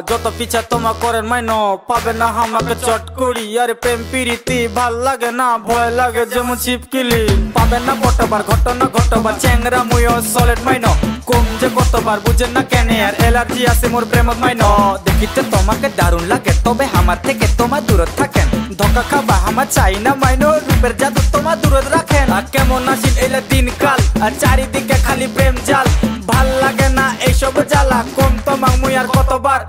যত পিছা তোমা করেন মাইনো পাবে না আমাকে চট করি। আরে প্রেম প্রীতি ভাল লাগে না, ভয় লাগে যেমন ছিপকিলি। পাবে না কতবার ঘটনা ঘটবার চ্যাংরা মুইও সলিড মাইনো। কম যে কতবার বুঝেন না কেন আর এলার্জি আছে মোর প্রেমত মাইনো। দেখিতে তোমাকে দারুণ লাগে তবে আমার থেকে তোমার দূরত থাকেন। ধোকা খাবা আমার চাই না মাইনো, রূপের জাদু তোমার দূরত রাখেন। আর কেমন আসিল এলে দিনকাল আর চারিদিকে খালি প্রেম জাল। ভাল লাগে না এইসব জ্বালা, কম তোমাক মুই আর কতবার